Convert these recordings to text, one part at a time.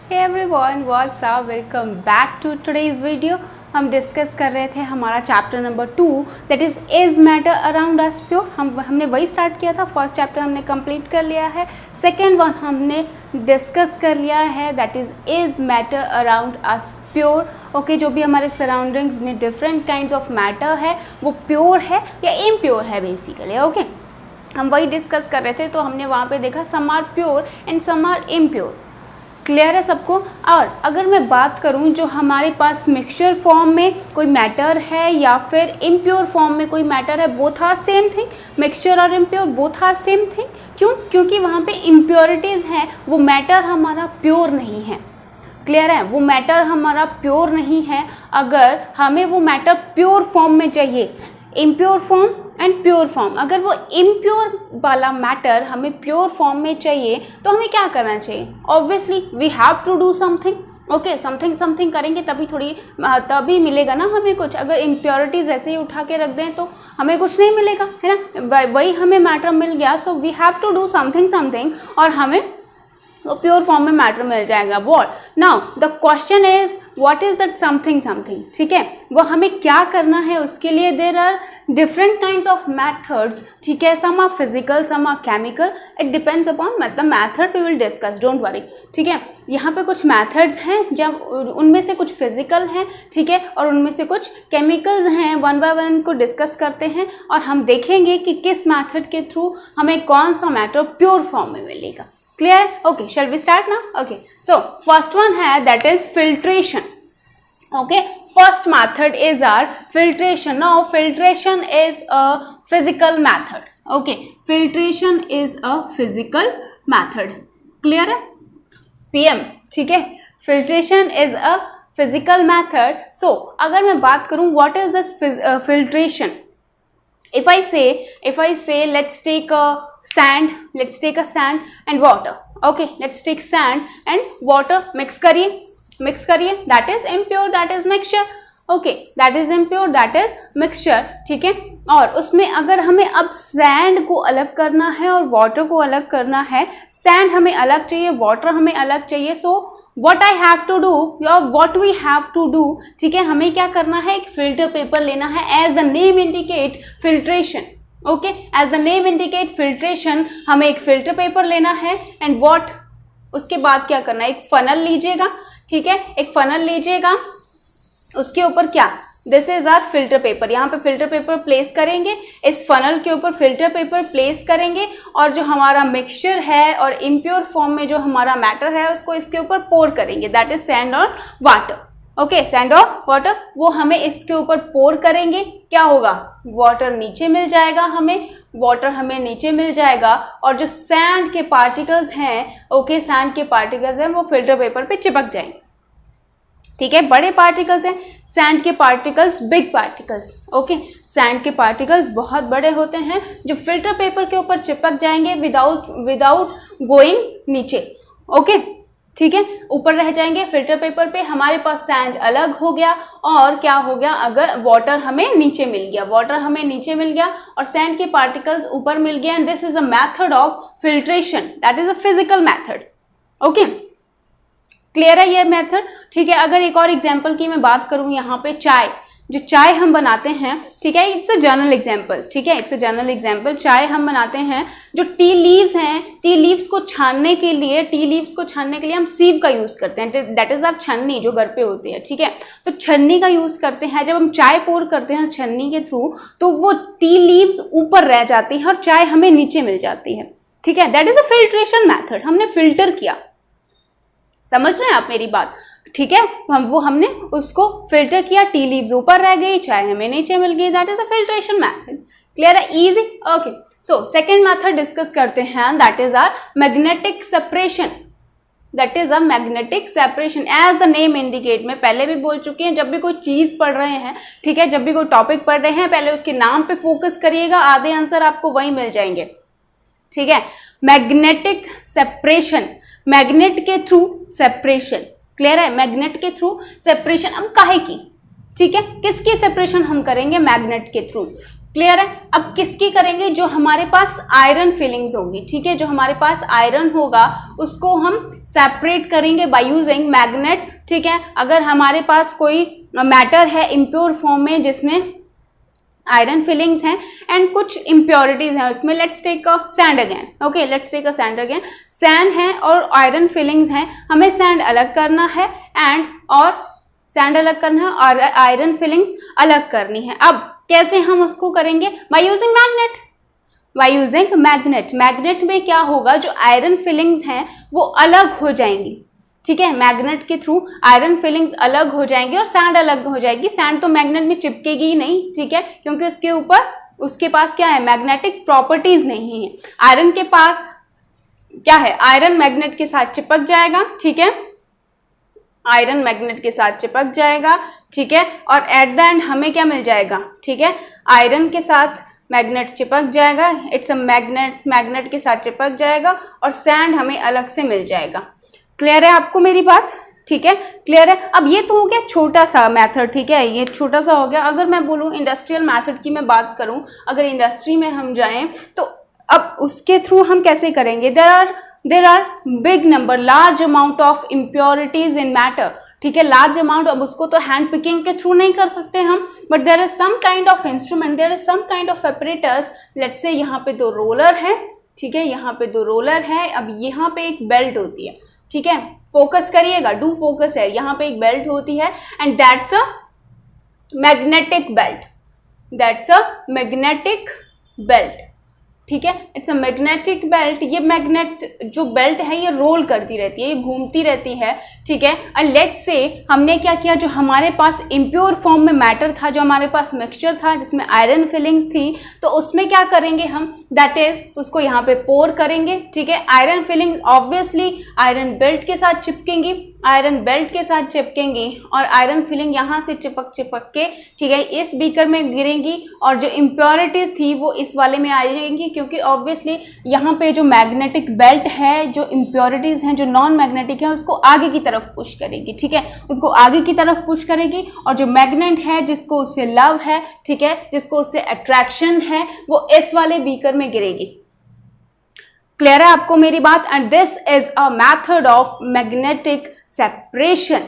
Hey everyone, what's up? Welcome back to today's video. हम discuss कर रहे थे हमारा chapter number 2 that is matter around us pure. हमने वही स्टार्ट किया था। फर्स्ट चैप्टर हमने कंप्लीट कर लिया है। सेकेंड वन हमने डिस्कस कर लिया है that is matter around us pure. Okay, जो भी हमारे सराउंडिंग्स में डिफरेंट काइंड्स ऑफ मैटर है वो प्योर है या इम्प्योर है बेसिकली। ओके, हम वही डिस्कस कर रहे थे। तो हमने वहाँ पे देखा some are pure and some are impure. Clear है सबको? और अगर मैं बात करूं जो हमारे पास मिक्सचर फॉर्म में कोई मैटर है या फिर इम्प्योर फॉर्म में कोई मैटर है, both are same thing. Mixture और impure both are same thing. क्यों? क्योंकि वहाँ पे इम्प्योरिटीज़ हैं, वो मैटर हमारा प्योर नहीं है। क्लियर है? वो मैटर हमारा प्योर नहीं है। अगर हमें वो मैटर प्योर फॉर्म में चाहिए, impure form and pure form, अगर वो इम्प्योर वाला मैटर हमें प्योर फॉर्म में चाहिए तो हमें क्या करना चाहिए? Obviously we have to do something. Okay, something करेंगे तभी मिलेगा ना हमें कुछ। अगर इम्प्योरिटीज ऐसे ही उठा के रख दें तो हमें कुछ नहीं मिलेगा, है ना। वही हमें मैटर मिल गया, so we have to do something और हमें वो प्योर फॉर्म में मैटर मिल जाएगा। What now the question is what is that something. ठीक है, वो हमें क्या करना है उसके लिए there are different kinds of methods. ठीक है, some are physical, some are chemical, it depends upon the method we will discuss, don't worry. ठीक है, यहाँ पे कुछ मैथड्स हैं जब उनमें से कुछ फिजिकल हैं, ठीक है, और उनमें से कुछ केमिकल्स हैं। वन बाय वन को डिस्कस करते हैं और हम देखेंगे कि किस मैथड के थ्रू हमें कौन सा मैटर प्योर फॉर्म में मिलेगा। Clear? Okay, shall we start now? Okay, so first one है that is filtration. Okay, first method is our filtration. Now filtration is a physical method. Okay, filtration is a physical method. Clear है? PM, ठीक है, filtration is a physical method. So अगर मैं बात करूँ what is this filtration? If I say let's take a sand and water. Okay, let's take sand and water, mix करिए, that is impure, that is mixture. Okay, that is impure, that is mixture. ठीक है, और उसमें अगर हमें अब sand को अलग करना है और वाटर को अलग करना है, सैंड हमें अलग चाहिए, वाटर हमें अलग चाहिए, सो what I have to do या what we have to do, ठीक है, हमें क्या करना है, एक फिल्टर पेपर लेना है। as the name indicate filtration, okay, as the name indicate filtration, हमें एक फिल्टर पेपर लेना है एंड what, उसके बाद क्या करना है, एक फनल लीजिएगा। ठीक है, एक फनल लीजिएगा, उसके ऊपर क्या, this is our filter paper. यहाँ पे फिल्टर पेपर प्लेस करेंगे, इस फनल के ऊपर फिल्टर पेपर प्लेस करेंगे और जो हमारा मिक्सचर है और इम्प्योर फॉर्म में जो हमारा मैटर है उसको इसके ऊपर पोर करेंगे, दैट इज सैंड और वाटर। ओके, सैंड और वाटर, वो हमें इसके ऊपर पोर करेंगे, क्या होगा, वाटर नीचे मिल जाएगा हमें नीचे मिल जाएगा और जो सैंड के पार्टिकल्स हैं, ओके, सैंड के पार्टिकल्स हैं वो फिल्टर पेपर पे चिपक जाएंगे। ठीक है, बड़े पार्टिकल्स हैं, सैंड के particles big particles. Okay, sand के पार्टिकल्स बहुत बड़े होते हैं जो फिल्टर पेपर के ऊपर चिपक जाएंगे विदाउट गोइंग नीचे। ओके, ठीक है, ऊपर रह जाएंगे फिल्टर पेपर पे। हमारे पास सैंड अलग हो गया और क्या हो गया, अगर वाटर हमें नीचे मिल गया और सैंड के पार्टिकल्स ऊपर मिल गया and this is a method of filtration, that is a physical method. Okay, clear है ये मेथड? ठीक है, अगर एक और एग्जांपल की मैं बात करूं, यहाँ पे चाय हम बनाते हैं, ठीक है, इट्स अ जनरल एग्जांपल। ठीक है, इट्स अ जनरल एग्जांपल। चाय हम बनाते हैं, जो टी लीव्स हैं, टी लीव्स को छानने के लिए हम सीव का यूज करते हैं, दैट इज आवर छन्नी जो घर पे होती है। ठीक है, तो छन्नी का यूज करते हैं। जब हम चाय पोर करते हैं छन्नी के थ्रू तो वो टी लीव्स ऊपर रह जाती है और चाय हमें नीचे मिल जाती है। ठीक है, that is a filtration method, हमने फिल्टर किया। समझ रहे हैं आप मेरी बात? ठीक है, हमने उसको फिल्टर किया, टी लीव्स ऊपर रह गई, चाय हमें नीचे मिल गई, that is a filtration method. Clear है? Easy. Okay, so second method discuss करते हैं, that is are magnetic separation. As the name indicate, मैं पहले भी बोल चुकी हैं, जब भी कोई चीज पढ़ रहे हैं, ठीक है, जब भी कोई टॉपिक पढ़ रहे हैं, पहले उसके नाम पे फोकस करिएगा, आधे आंसर आपको वही मिल जाएंगे। ठीक है, मैग्नेटिक सेपरेशन, मैग्नेट के थ्रू सेपरेशन। क्लियर है? मैग्नेट के थ्रू सेपरेशन। अब काहे की, ठीक है, किसकी सेपरेशन हम करेंगे, मैग्नेट के थ्रू। क्लियर है। अब किसकी करेंगे, जो हमारे पास आयरन फिलिंग्स होगी, ठीक है, जो हमारे पास आयरन होगा उसको हम सेपरेट करेंगे बाय यूजिंग मैग्नेट, ठीक है। अगर हमारे पास कोई मैटर है इम्प्योर फॉर्म में जिसमें आयरन फिलिंग्स हैं एंड कुछ इम्प्योरिटीज हैं उसमें, let's take a sand again, okay, let's take a sand again. Sand है और आयरन फिलिंग्स हैं, हमें सैंड अलग करना है और सैंड अलग करना है और आयरन फिलिंग्स अलग करनी है। अब कैसे हम उसको करेंगे, by using magnet, by using magnet. Magnet में क्या होगा, जो आयरन फिलिंग्स हैं वो अलग हो जाएंगी, ठीक है, मैग्नेट के थ्रू आयरन फिलिंग्स अलग हो जाएंगी और सैंड अलग हो जाएगी। सैंड तो मैग्नेट में चिपकेगी ही नहीं, ठीक है, क्योंकि उसके ऊपर उसके पास क्या है, मैग्नेटिक प्रॉपर्टीज नहीं है। आयरन के पास क्या है, आयरन मैग्नेट के साथ चिपक जाएगा, ठीक है, आयरन मैग्नेट के साथ चिपक जाएगा, ठीक है, और एट द एंड हमें क्या मिल जाएगा, ठीक है, आयरन के साथ मैग्नेट चिपक जाएगा, इट्स अ मैग्नेट के साथ चिपक जाएगा और सैंड हमें अलग से मिल जाएगा। क्लियर है आपको मेरी बात, ठीक है, क्लियर है। अब ये तो हो गया छोटा सा मेथड, ठीक है, ये छोटा सा हो गया। अगर मैं बोलूँ इंडस्ट्रियल मेथड की मैं बात करूँ, अगर इंडस्ट्री में हम जाएं तो अब उसके थ्रू हम कैसे करेंगे, there are big number, large amount of impurities in matter, ठीक है, लार्ज अमाउंट। अब उसको तो हैंड पिकिंग के थ्रू नहीं कर सकते हम, but there is some kind of instrument, there is some kind of apparatus. Let's say यहाँ पे 2 रोलर है, ठीक है, यहाँ पे 2 रोलर है। अब यहाँ पे एक बेल्ट होती है, ठीक है, फोकस करिएगा, डू फोकस है, यहाँ पे एक बेल्ट होती है and that's a magnetic belt, that's a magnetic belt, ठीक है, इट्स अ मैग्नेटिक बेल्ट। ये मैग्नेट जो बेल्ट है ये रोल करती रहती है, ये घूमती रहती है, ठीक है। और लेट्स से हमने क्या किया, जो हमारे पास इम्प्योर फॉर्म में मैटर था, जो हमारे पास मिक्सचर था जिसमें आयरन फिलिंग्स थी, तो उसमें क्या करेंगे हम, दैट इज उसको यहाँ पे पोर करेंगे, ठीक है। Iron filings obviously iron belt के साथ चिपकेंगी, आयरन बेल्ट के साथ चिपकेंगी और आयरन फिलिंग यहाँ से चिपक के, ठीक है, इस बीकर में गिरेंगी और जो इम्प्योरिटीज थी वो इस वाले में आ जाएंगी, क्योंकि ऑब्वियसली यहाँ पे जो मैग्नेटिक बेल्ट है, जो इम्प्योरिटीज हैं, जो नॉन मैग्नेटिक है, उसको आगे की तरफ पुश करेगी, ठीक है, उसको आगे की तरफ पुश करेगी और जो मैग्नेट है जिसको उससे लव है, ठीक है, जिसको उससे अट्रैक्शन है, वो इस वाले बीकर में गिरेगी। क्लियर है आपको मेरी बात। And this is a method of magnetic separation,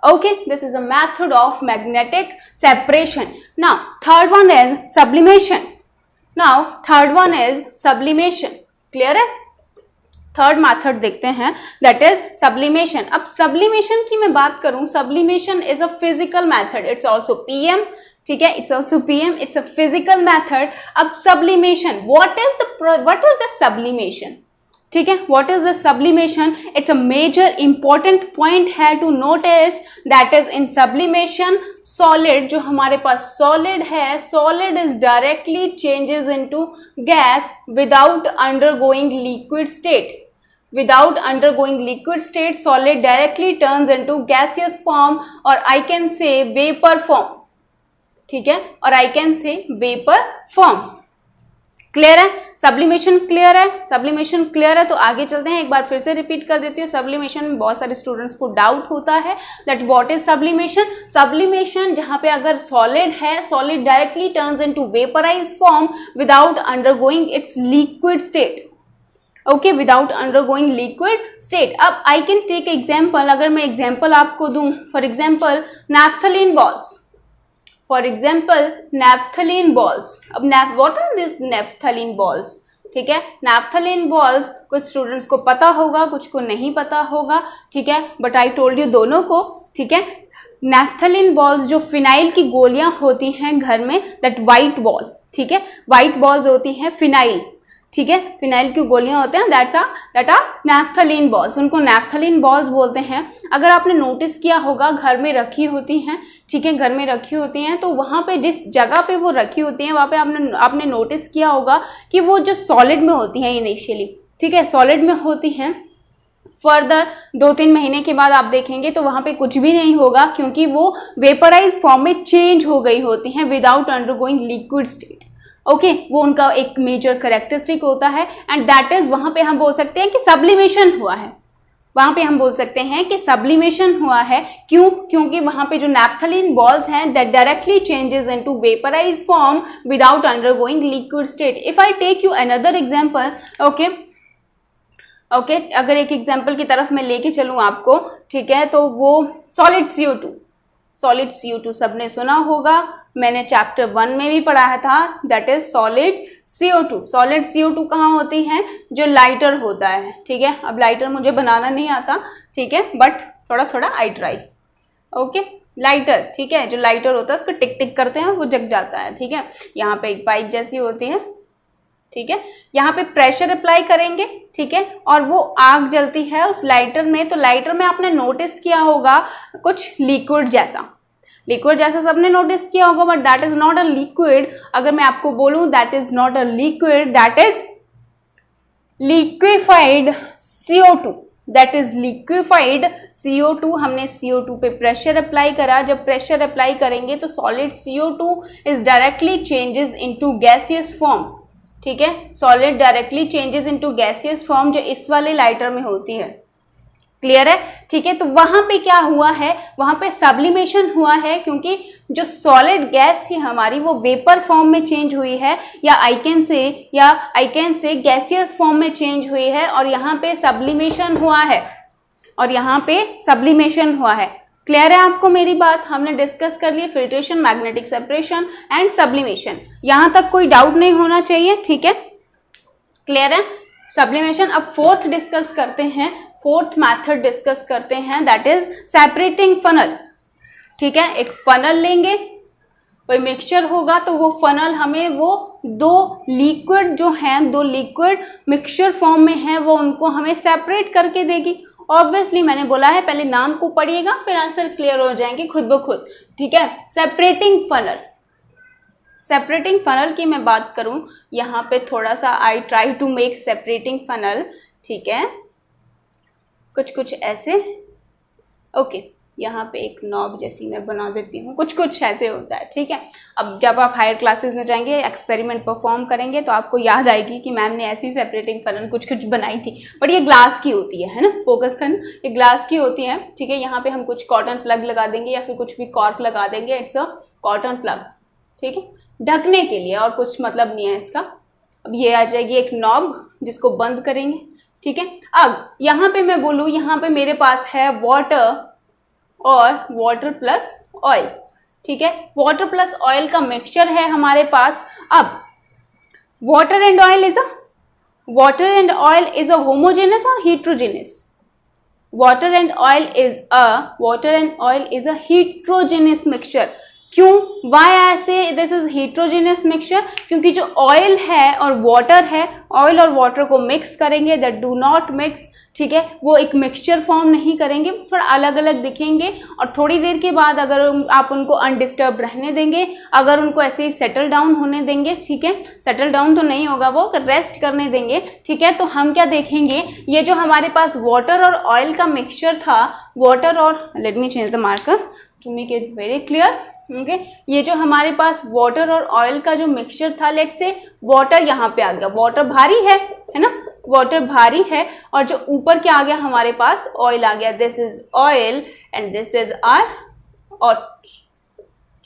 okay, this is a method of magnetic separation. Now third one is sublimation. Clear है, थर्ड मेथड देखते हैं, दैट इज सब्लिमेशन। अब सब्लिमेशन की मैं बात करूं, sublimation is a physical method, it's also PM, ठीक है, it's also PM, it's a physical method. अब sublimation, what is the sublimation, ठीक है, what is the sublimation, it's a major important point है to notice, that is in sublimation solid, जो हमारे पास solid है, solid is directly changes into gas without undergoing liquid state. Without undergoing liquid state, solid directly turns into gaseous form or I can say vapor form, ठीक है, और I can say vapor form। Clear है, sublimation clear है, sublimation clear है। तो आगे चलते हैं, एक बार फिर से रिपीट कर देती हूँ। सब्लिमेशन में बहुत सारे स्टूडेंट्स को डाउट होता है that what is sublimation. Sublimation जहाँ पे अगर सॉलिड है, solid directly turns into vaporise form without undergoing it's liquid state, okay, without undergoing liquid state. अब आई कैन टेक एग्जाम्पल, अगर मैं एग्जाम्पल आपको दूं, for example naphthalene balls, for example naphthalene balls. अब what are this naphthalene balls, ठीक है, naphthalene balls कुछ students को पता होगा, कुछ को नहीं पता होगा, ठीक है, बट आई टोल्ड यू दोनों को, ठीक है। नैफ्थलीन बॉल्स जो फिनाइल की गोलियां होती हैं घर में, दैट वाइट बॉल, ठीक है, वाइट बॉल्स होती हैं फिनाइल, ठीक है, फिनाइल की गोलियां होते हैं, दैट आर नैफ्थलीन बॉल्स, उनको नैफ्थलीन बॉल्स बोलते हैं। अगर आपने नोटिस किया होगा घर में रखी होती हैं, ठीक है, घर में रखी होती हैं, तो वहाँ पे जिस जगह पे वो रखी होती हैं वहाँ पे आपने नोटिस किया होगा कि वो जो सॉलिड में होती हैं इनिशियली, ठीक है, सॉलिड में होती हैं। फर्दर 2-3 महीने के बाद आप देखेंगे तो वहाँ पे कुछ भी नहीं होगा, क्योंकि वो वेपराइज फॉर्म में चेंज हो गई होती हैं without undergoing liquid state, okay, वो उनका एक मेजर कैरेक्टरिस्टिक होता है एंड दैट इज, वहां पे हम बोल सकते हैं कि सब्लिमेशन हुआ है, वहां पे हम बोल सकते हैं कि सब्लिमेशन हुआ है। क्यों? क्योंकि वहां पे जो नैप्थलीन बॉल्स हैं that directly changes into vaporise form without undergoing liquid state. If I take you another example, okay, अगर एक एग्जांपल की तरफ मैं लेके चलूं आपको, ठीक है, तो वो सॉलिड CO2 सबने सुना होगा, मैंने चैप्टर 1 में भी पढ़ाया था, that is solid CO2। Solid CO2 कहाँ होती है? जो लाइटर होता है, ठीक है। अब लाइटर मुझे बनाना नहीं आता, ठीक है, बट थोड़ा थोड़ा आई ट्राई। ओके, लाइटर, ठीक है, जो लाइटर होता है उसको टिक टिक करते हैं वो जग जाता है, ठीक है। यहाँ पे एक पाइप जैसी होती है, ठीक है, यहाँ पे प्रेशर अप्लाई करेंगे, ठीक है, और वो आग जलती है उस लाइटर में। तो लाइटर में आपने नोटिस किया होगा कुछ लिक्विड जैसा सबने नोटिस किया होगा, but that is not a liquid. अगर मैं आपको बोलूं that is not a liquid, that is liquefied CO2, that is liquefied CO2। हमने CO2 पे प्रेशर अप्लाई करा, जब प्रेशर अप्लाई करेंगे तो solid CO2 is directly changes into gaseous form, ठीक है, solid directly changes into gaseous form, जो इस वाले लाइटर में होती है। क्लियर है? ठीक है, तो वहां पे क्या हुआ है? वहां पे सब्लिमेशन हुआ है, क्योंकि जो सॉलिड गैस थी हमारी वो वेपर फॉर्म में चेंज हुई है, या I can say gaseous form में चेंज हुई है, और यहाँ पे सब्लिमेशन हुआ है। क्लियर है आपको मेरी बात? हमने डिस्कस कर लिए filtration, magnetic separation and sublimation. यहां तक कोई डाउट नहीं होना चाहिए, ठीक है, क्लियर है? सब्लिमेशन। अब फोर्थ मैथड डिस्कस करते हैं, दैट इज सेपरेटिंग फनल। ठीक है, एक फनल लेंगे, कोई मिक्सचर होगा, तो वो फनल हमें वो दो लिक्विड मिक्सचर फॉर्म में है, वो उनको हमें सेपरेट करके देगी। ऑब्वियसली मैंने बोला है पहले नाम को पढ़िएगा, फिर आंसर क्लियर हो जाएंगे खुद ब खुद। ठीक है, सेपरेटिंग फनल की मैं बात करूं, यहाँ पे थोड़ा सा I try to make separating funnel. ठीक है, कुछ ऐसे, ओके, यहाँ पे एक नॉब जैसी मैं बना देती हूँ, कुछ ऐसे होता है। ठीक है, अब जब आप हायर क्लासेस में जाएंगे, एक्सपेरिमेंट परफॉर्म करेंगे, तो आपको याद आएगी कि मैम ने ऐसी सेपरेटिंग फनल कुछ बनाई थी, बट ये ग्लास की होती है ना, फोकस करना, ये ग्लास की होती है। ठीक है, यहाँ पे हम कुछ कॉटन प्लग लगा देंगे या फिर कुछ भी कॉर्क लगा देंगे, इट्स अ कॉटन प्लग। ठीक है, ढकने के लिए, और कुछ मतलब नहीं है इसका। अब ये आ जाएगी एक नॉब जिसको बंद करेंगे। ठीक है, अब यहाँ पे मैं बोलूँ, यहाँ पे मेरे पास है वाटर और वाटर प्लस ऑयल। ठीक है, वाटर प्लस ऑयल का मिक्सचर है हमारे पास। अब water and oil is a homogeneous और heterogeneous? Water and oil is a heterogeneous mixture. क्यों? वाई आई से दिस इज heterogeneous मिक्सचर? क्योंकि जो ऑयल है और वाटर है, ऑयल और वाटर को मिक्स करेंगे, दैट डू नॉट मिक्स। ठीक है, वो एक मिक्सचर फॉर्म नहीं करेंगे, थोड़ा अलग अलग दिखेंगे, और थोड़ी देर के बाद अगर आप उनको अनडिस्टर्ब रहने देंगे, अगर उनको ऐसे ही सेटल डाउन होने देंगे, ठीक है, सेटल डाउन तो नहीं होगा, वो रेस्ट करने देंगे। ठीक है, तो हम क्या देखेंगे, ये जो हमारे पास वाटर और ऑयल का मिक्सचर था, let me change the marker to make it very clear. Okay, ये जो हमारे पास वाटर और ऑयल का जो मिक्सचर था, लेट्स से वाटर यहाँ पे आ गया, वाटर भारी है ना, वाटर भारी है, और जो ऊपर क्या आ गया हमारे पास, ऑयल आ गया। This is oil and this is our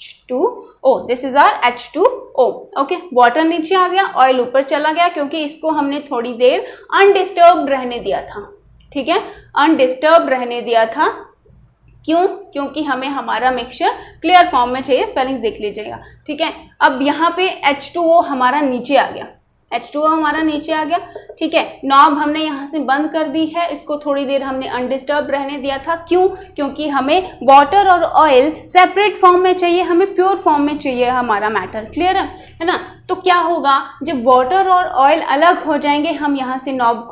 H2O, this is our H2O। Okay, water नीचे आ गया, ऑयल ऊपर चला गया, क्योंकि इसको हमने थोड़ी देर अनडिस्टर्ब्ड रहने दिया था। ठीक है, अनडिस्टर्ब्ड रहने दिया था। क्यों? क्योंकि हमें हमारा मिक्सचर क्लियर फॉर्म में चाहिए, स्पेलिंग्स देख लीजिएगा। ठीक है, अब यहाँ पे H2O हमारा नीचे आ गया, ठीक है, नॉब हमने यहाँ से बंद कर दी है, इसको थोड़ी देर हमने अनडिस्टर्ब रहने दिया था। क्यों? क्योंकि हमें वाटर और ऑयल सेपरेट फॉर्म में चाहिए, हमें प्योर फॉर्म में चाहिए हमारा मैटर। क्लियर है ना? तो क्या होगा, जब वाटर और ऑयल अलग हो जाएंगे, हम यहाँ से नॉब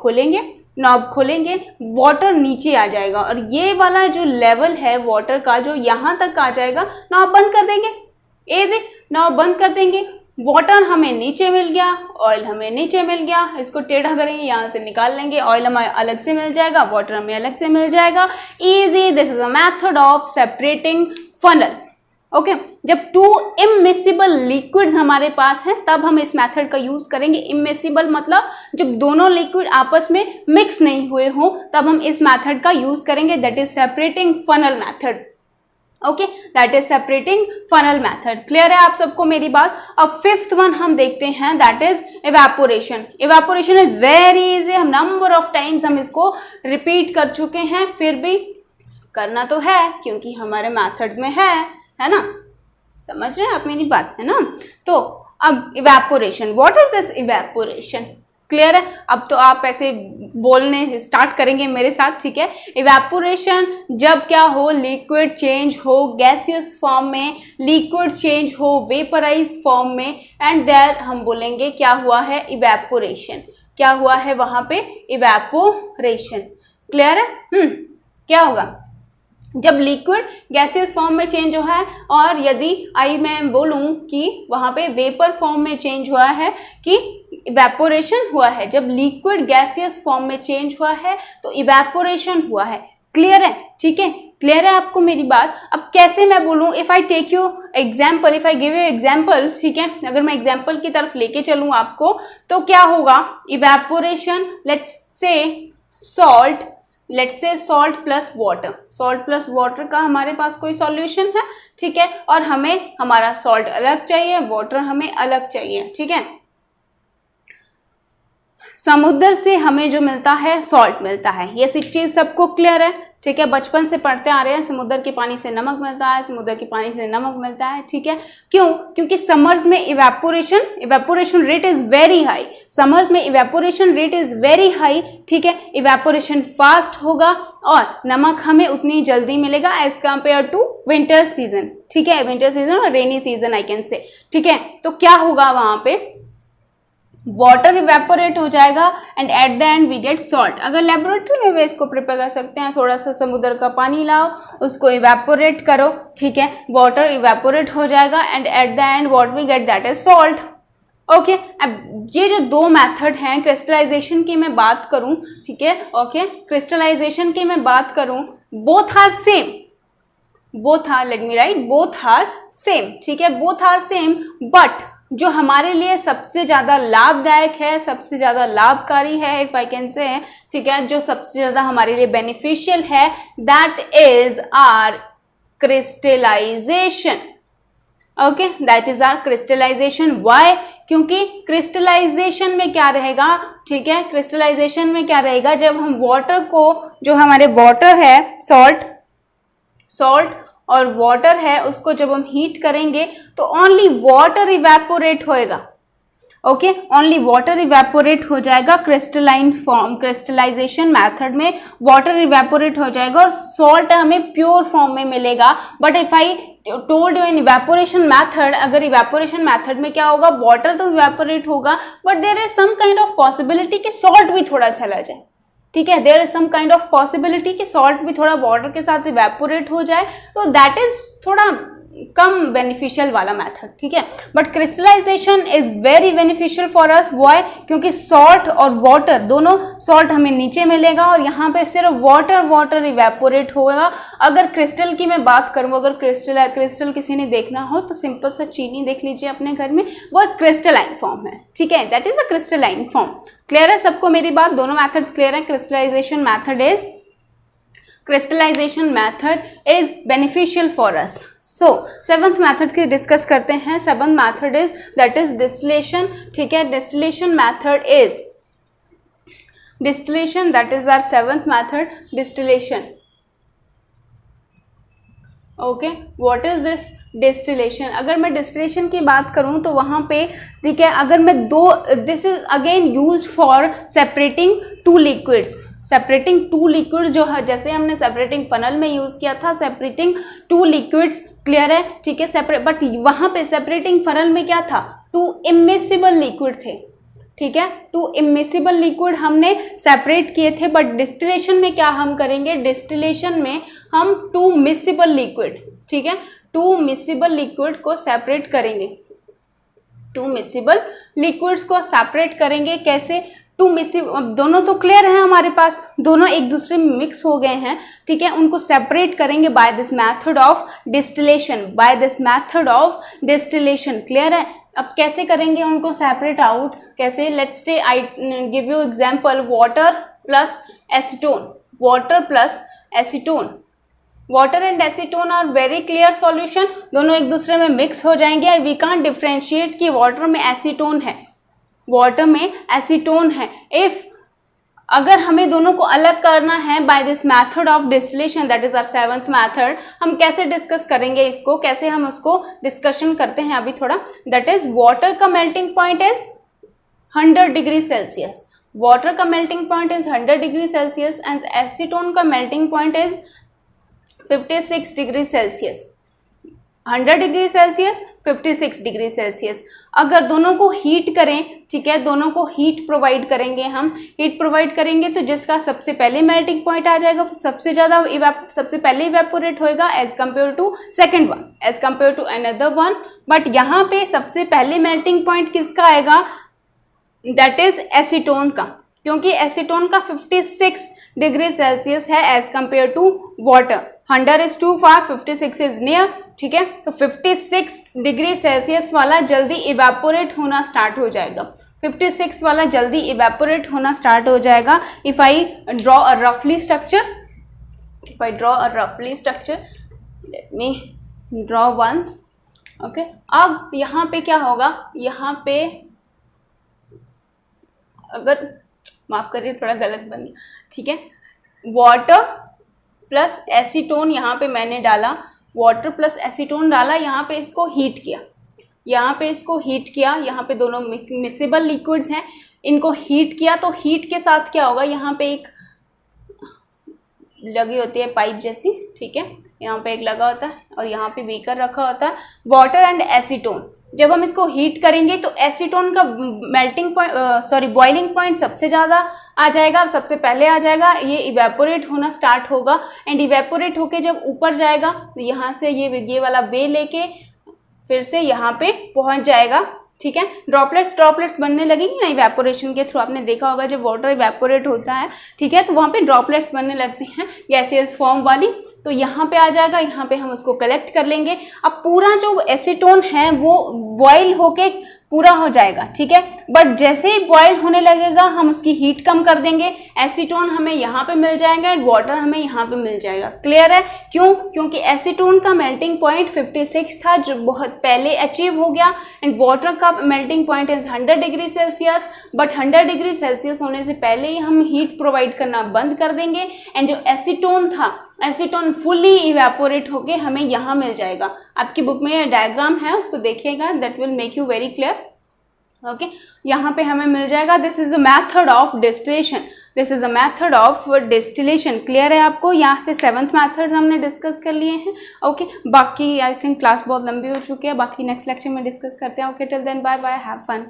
खोलेंगे, वाटर नीचे आ जाएगा, और ये वाला जो लेवल है वाटर का, जो यहाँ तक आ जाएगा, नॉब बंद कर देंगे, एजी, नॉब बंद कर देंगे, वाटर हमें नीचे मिल गया, ऑयल हमें नीचे मिल गया, इसको टेढ़ा करेंगे, यहाँ से निकाल लेंगे, ऑयल हमें अलग से मिल जाएगा, वाटर हमें अलग से मिल जाएगा। Easy, this is a method of separating funnel. Okay जब टू इमिसिबल लिक्विड्स हमारे पास हैं तब हम इस मेथड का यूज करेंगे। इमिसिबल मतलब जब दोनों लिक्विड आपस में मिक्स नहीं हुए हों तब हम इस मेथड का यूज करेंगे, that is separating funnel method. Okay that is separating funnel method. Clear है आप सबको मेरी बात। अब फिफ्थ वन हम देखते हैं, that is evaporation. Evaporation is very easy, हम नंबर ऑफ टाइम्स हम इसको रिपीट कर चुके हैं, फिर भी करना तो है क्योंकि हमारे मेथड्स में है ना, समझ रहे हैं आप मेरी बात, है ना। तो अब evaporation, what is this evaporation? Clear है। अब तो आप ऐसे बोलने स्टार्ट करेंगे मेरे साथ, ठीक है। इवेपोरेशन जब क्या हो, लिक्विड चेंज हो गैसियस फॉर्म में, लिक्विड चेंज हो वेपराइज फॉर्म में, एंड देयर हम बोलेंगे क्या हुआ है, इवेपोरेशन। क्या हुआ है वहां पे, इवेपोरेशन। क्लियर है। क्या होगा जब लिक्विड गैसियस फॉर्म में चेंज हुआ है, और यदि मैं बोलूं कि वहां पे वेपर फॉर्म में चेंज हुआ है, कि इवेपोरेशन हुआ है। जब लिक्विड गैसियस फॉर्म में चेंज हुआ है तो इवेपोरेशन हुआ है। क्लियर है, ठीक है। क्लियर है आपको मेरी बात। अब कैसे मैं बोलूं, if I take you example, if I give you example, ठीक है, अगर मैं एग्जाम्पल की तरफ लेके चलूं आपको, तो क्या होगा, evaporation, let's say salt, let's say salt plus water, salt plus water का हमारे पास कोई सॉल्यूशन है, ठीक है, और हमें हमारा सॉल्ट अलग चाहिए, वाटर हमें अलग चाहिए, ठीक है। समुद्र से हमें जो मिलता है सॉल्ट मिलता है, ये चीज सबको क्लियर है, ठीक है। बचपन से पढ़ते आ रहे हैं, समुद्र के पानी से नमक मिलता है, समुद्र के पानी से नमक मिलता है, ठीक है। क्यों? क्योंकि समर्स में evaporation rate is very high, summers में evaporation rate is very high, ठीक है। इवेपोरेशन फास्ट होगा और नमक हमें उतनी जल्दी मिलेगा as compare to winter season, ठीक है, विंटर सीजन और rainy season I can say, ठीक है। तो क्या होगा वहां पे, वाटर इवेपोरेट हो जाएगा and at the end we get salt. अगर लेबोरेटरी में भी इसको प्रिपेयर कर सकते हैं, थोड़ा सा समुद्र का पानी लाओ, उसको इवेपोरेट करो, ठीक है, वाटर इवेपोरेट हो जाएगा and at the end what we get, that is salt. Okay अब ये जो दो मेथड हैं, क्रिस्टलाइजेशन की मैं बात करूं, ठीक है, ओके, क्रिस्टलाइजेशन की मैं बात करूं, both are same, both are, let me write, both are same, ठीक है, बोथ आर सेम, बट जो हमारे लिए सबसे ज्यादा लाभदायक है, सबसे ज्यादा लाभकारी है, इफ आई कैन से, ठीक है, जो सबसे ज्यादा हमारे लिए बेनिफिशियल है, that is our crystallization. Okay that is our crystallization. Why? क्योंकि क्रिस्टलाइजेशन में क्या रहेगा, ठीक है, क्रिस्टलाइजेशन में क्या रहेगा, जब हम वाटर को, जो हमारे वाटर है, सॉल्ट और वाटर है, उसको जब हम हीट करेंगे तो ओनली वाटर इवेपोरेट होएगा। ओके ओनली वाटर इवेपोरेट हो जाएगा क्रिस्टलाइन फॉर्म, क्रिस्टलाइजेशन मेथड में वाटर इवेपोरेट हो जाएगा और सॉल्ट हमें प्योर फॉर्म में मिलेगा। But if I told you in evaporation method, अगर इवेपोरेशन मेथड में क्या होगा, वाटर तो इवेपोरेट होगा but there is some kind of possibility कि सॉल्ट भी थोड़ा चला जाए, ठीक है, there is some kind of possibility कि सॉल्ट भी थोड़ा वाटर के साथ इवेपोरेट हो जाए, तो दैट इज थोड़ा कम बेनिफिशियल वाला मेथड, ठीक है। But crystallization is very beneficial for us. Why? क्योंकि सॉल्ट और वाटर दोनों, सॉल्ट हमें नीचे मिलेगा और यहाँ पे सिर्फ वाटर इवेपोरेट होगा। अगर क्रिस्टल की मैं बात करूँ, अगर क्रिस्टल किसी ने देखना हो तो सिंपल सा चीनी देख लीजिए अपने घर में, वो क्रिस्टलाइन फॉर्म है, ठीक है, that is a crystalline form. Clear है सबको मेरी बात? दोनों मेथड्स क्लियर है। Crystallization method is beneficial for us. So seventh method की डिस्कस करते हैं। Seventh method is, that is distillation, ठीक है, distillation method is, distillation, that is our seventh method, distillation. Okay what is this distillation? अगर मैं distillation की बात करूं तो वहां पे, ठीक है, अगर मैं this is again used for separating two liquids, separating two liquids, जो है जैसे हमने सेपरेटिंग फनल में यूज किया था, सेपरेटिंग टू लिक्विड्स, क्लियर है, ठीक है, सेपरेट, बट वहां पे सेपरेटिंग फनल में क्या था, टू इमिसिबल लिक्विड थे, ठीक है, टू इमिसिबल लिक्विड हमने सेपरेट किए थे। बट डिस्टिलेशन में क्या हम करेंगे, डिस्टिलेशन में हम टू मिसिबल लिक्विड, ठीक है, टू मिसिबल लिक्विड को सेपरेट करेंगे, टू मिसिबल लिक्विड्स को सेपरेट करेंगे। कैसे? टू मिसिव, अब दोनों तो क्लियर हैं हमारे पास, दोनों एक दूसरे में मिक्स हो गए हैं, ठीक है, उनको सेपरेट करेंगे by this method of distillation, by this method of distillation, clear है। अब कैसे करेंगे उनको सेपरेट आउट, कैसे, let's say I give you example, water plus acetone, water plus acetone, water and acetone are very clear solution, दोनों एक दूसरे में मिक्स हो जाएंगे एंड वी कांट डिफरेंशिएट कि वाटर में एसीटोन है, वाटर में एसीटोन है। इफ अगर हमें दोनों को अलग करना है by this method of distillation, that is our seventh method, हम कैसे डिस्कस करेंगे इसको, कैसे हम उसको डिस्कशन करते हैं अभी थोड़ा, दैट इज वाटर का melting point is 100 degree Celsius, water का melting point is 100 degree Celsius and acetone का melting point is 56 degree Celsius, 100 degree Celsius 56 degree Celsius. अगर दोनों को हीट करें, ठीक है, दोनों को हीट प्रोवाइड करेंगे, हम हीट प्रोवाइड करेंगे तो जिसका सबसे पहले मेल्टिंग पॉइंट आ जाएगा सबसे ज़्यादा सबसे पहले इवेपोरेट होएगा as compare to second one, as compare to another one. But यहाँ पे सबसे पहले मेल्टिंग पॉइंट किसका आएगा, दैट इज एसीटोन का, क्योंकि एसीटोन का 56 डिग्री सेल्सियस है as compare to water, 100 is too far, 56 is near, ठीक है। तो 56 डिग्री सेल्सियस वाला जल्दी इवेपोरेट होना स्टार्ट हो जाएगा, 56 वाला जल्दी इवेपोरेट होना स्टार्ट हो जाएगा। इफ आई ड्रॉ अ रफली structure, if I draw a रफली structure, let me draw once, okay. अब यहाँ पे क्या होगा, यहाँ पे अगर माफ करिए थोड़ा गलत बन गया, ठीक है, वाटर प्लस एसीटोन यहाँ पे मैंने डाला, वाटर प्लस एसीटोन डाला, यहाँ पे इसको हीट किया, यहाँ पे इसको हीट किया, यहाँ पे दोनों मिक्सिबल लिक्विड्स हैं, इनको हीट किया, तो हीट के साथ क्या होगा, यहाँ पे एक लगी होती है पाइप जैसी, ठीक है, यहाँ पे एक लगा होता है और यहाँ पे बीकर रखा होता है, वाटर एंड एसीटोन। जब हम इसको हीट करेंगे तो एसीटोन का मेल्टिंग पॉइंट बॉइलिंग पॉइंट सबसे ज़्यादा आ जाएगा, सबसे पहले आ जाएगा, ये इवेपोरेट होना स्टार्ट होगा एंड इवेपोरेट होके जब ऊपर जाएगा तो यहाँ से ये वाला वे लेके फिर से यहाँ पे पहुँच जाएगा, ठीक है। ड्रॉपलेट्स बनने लगेंगी ना इवेपोरेशन के थ्रू, आपने देखा होगा जब वाटर इवेपोरेट होता है, ठीक है, तो वहाँ पे ड्रॉपलेट्स बनने लगते हैं गैसियस फॉर्म वाली, तो यहाँ पे आ जाएगा, यहाँ पे हम उसको कलेक्ट कर लेंगे। अब पूरा जो एसीटोन है वो बॉयल होके पूरा हो जाएगा, ठीक है, बट जैसे ही बॉयल होने लगेगा हम उसकी हीट कम कर देंगे, एसीटोन हमें यहाँ पे मिल जाएगा एंड वाटर हमें यहाँ पे मिल जाएगा, क्लियर है। क्यों, क्योंकि एसीटोन का मेल्टिंग पॉइंट 56 था जो बहुत पहले अचीव हो गया एंड वाटर का melting point is 100 degree Celsius, but 100 degree Celsius होने से पहले ही हम हीट प्रोवाइड करना बंद कर देंगे एंड जो एसीटोन था, एसीटोन फुली इवेपोरेट होके हमें यहाँ मिल जाएगा। आपकी बुक में डायग्राम है, उसको देखिएगा, that will make you very clear, okay. यहाँ पे हमें मिल जाएगा, this is the method of distillation, this is the method of distillation, clear है आपको। यहाँ पे 7th मेथड हमने डिस्कस कर लिए हैं, ओके। बाकी आई थिंक क्लास बहुत लंबी हो चुकी है, बाकी नेक्स्ट लेक्चर में डिस्कस करते हैं, okay. Till then bye bye, have fun.